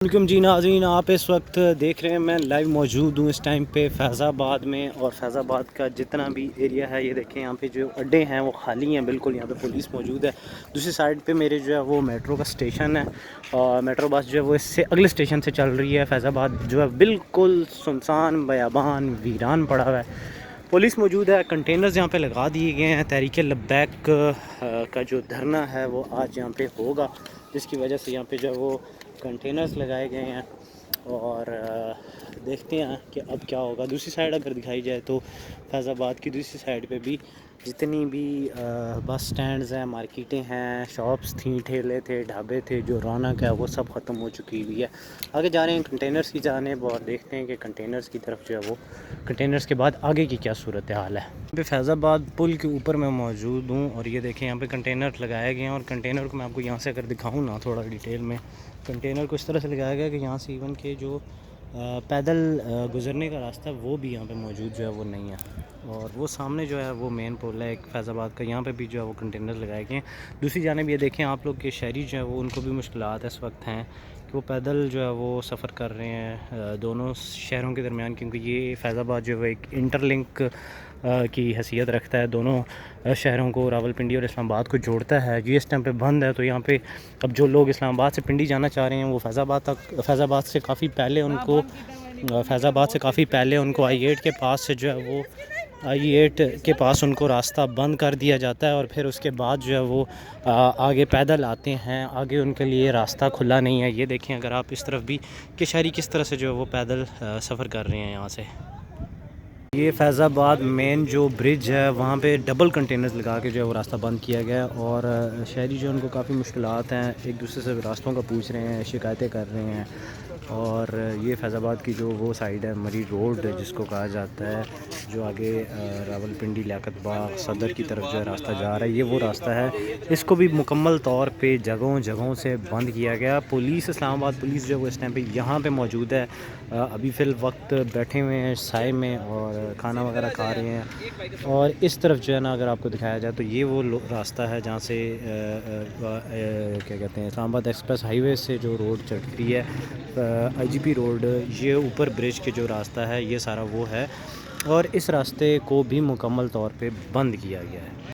وعلیکم جی ناظرین، آپ اس وقت دیکھ رہے ہیں میں لائیو موجود ہوں اس ٹائم پہ فیض آباد میں، اور فیض آباد کا جتنا بھی ایریا ہے یہ دیکھیں یہاں پہ جو اڈے ہیں وہ خالی ہیں بالکل. یہاں پہ پولیس موجود ہے. دوسری سائڈ پہ میرے جو ہے وہ میٹرو کا اسٹیشن ہے، اور میٹرو بس جو ہے وہ اس سے اگلے اسٹیشن سے چل رہی ہے. فیض آباد جو ہے بالکل سنسان بیابان ویران پڑا ہوا ہے. پولیس موجود ہے. کنٹینرز یہاں پہ لگا دیے گئے ہیں. تحریک لبیک کا جو دھرنا ہے وہ آج یہاں پہ ہوگا، جس کی وجہ سے یہاں پہ جو ہے وہ کنٹینرز لگائے گئے ہیں. اور دیکھتے ہیں کہ اب کیا ہوگا. دوسری سائڈ اگر دکھائی جائے تو فیض آباد کی دوسری سائڈ پہ بھی جتنی بھی بس سٹینڈز ہیں، مارکیٹیں ہیں، شاپس تھیں، ٹھیلے تھے، ڈھابے تھے، جو رونق ہے وہ سب ختم ہو چکی ہوئی ہے. آگے جا رہے ہیں کنٹینرز کی جانب، اور دیکھتے ہیں کہ کنٹینرز کی طرف جو ہے وہ کنٹینرز کے بعد آگے کی کیا صورتحال ہے. یہاں پہ فیض آباد پل کے اوپر میں موجود ہوں، اور یہ دیکھیں یہاں پہ کنٹینر لگائے گئے ہیں. اور کنٹینر کو میں آپ کو یہاں سے اگر دکھاؤں نا تھوڑا ڈیٹیل میں، کنٹینر کو اس طرح سے لگایا گیا کہ یہاں سے ایون کہ جو پیدل گزرنے کا راستہ وہ بھی یہاں پہ موجود جو ہے وہ نہیں ہے. اور وہ سامنے جو ہے وہ مین پل ہے ایک فیض آباد کا، یہاں پہ بھی جو ہے وہ کنٹینر لگائے گئے ہیں. دوسری جانب یہ دیکھیں آپ لوگ کہ شہری جو ہے وہ ان کو بھی مشکلات اس وقت ہیں کہ وہ پیدل جو ہے وہ سفر کر رہے ہیں دونوں شہروں کے درمیان، کیونکہ یہ فیض آباد جو ہے ایک انٹر لنک کی حیثیت رکھتا ہے. دونوں شہروں کو، راولپنڈی اور اسلام آباد کو جوڑتا ہے. یہ اس ٹائم پہ بند ہے، تو یہاں پہ اب جو لوگ اسلام آباد سے پنڈی جانا چاہ رہے ہیں وہ فیض آباد سے کافی پہلے ان کو I-8 کے پاس سے جو ہے وہ I-8 کے پاس ان کو راستہ بند کر دیا جاتا ہے، اور پھر اس کے بعد جو ہے وہ آگے پیدل آتے ہیں. آگے ان کے لیے راستہ کھلا نہیں ہے. یہ دیکھیں اگر آپ اس طرف بھی کہ شہری کس طرح سے جو ہے وہ پیدل سفر کر رہے ہیں یہاں سے. یہ فیض آباد مین جو برج ہے وہاں پہ ڈبل کنٹینرز لگا کے جو ہے وہ راستہ بند کیا گیا ہے، اور شہری جو ان کو کافی مشکلات ہیں، ایک دوسرے سے راستوں کا پوچھ رہے ہیں، شکایتیں کر رہے ہیں. اور یہ فیض آباد کی جو وہ سائیڈ ہے مری روڈ جس کو کہا جاتا ہے، جو آگے راولپنڈی، لیاقت باغ، صدر کی طرف جو ہے راستہ جا رہا ہے، یہ وہ راستہ ہے. اس کو بھی مکمل طور پہ جگہوں سے بند کیا گیا. پولیس، اسلام آباد پولیس جو ہے وہ اس ٹائم پہ یہاں پہ موجود ہے. ابھی فی الوقت بیٹھے ہوئے ہیں سائے میں اور کھانا وغیرہ کھا رہے ہیں. اور اس طرف جو ہے نا اگر آپ کو دکھایا جائے تو یہ وہ راستہ ہے جہاں سے کیا کہتے ہیں اسلام آباد ایکسپریس ہائی وے سے جو روڈ چڑھتی ہے IGP روڈ، یہ اوپر برج کے جو راستہ ہے یہ سارا وہ ہے. اور اس راستے کو بھی مکمل طور پہ بند کیا گیا ہے.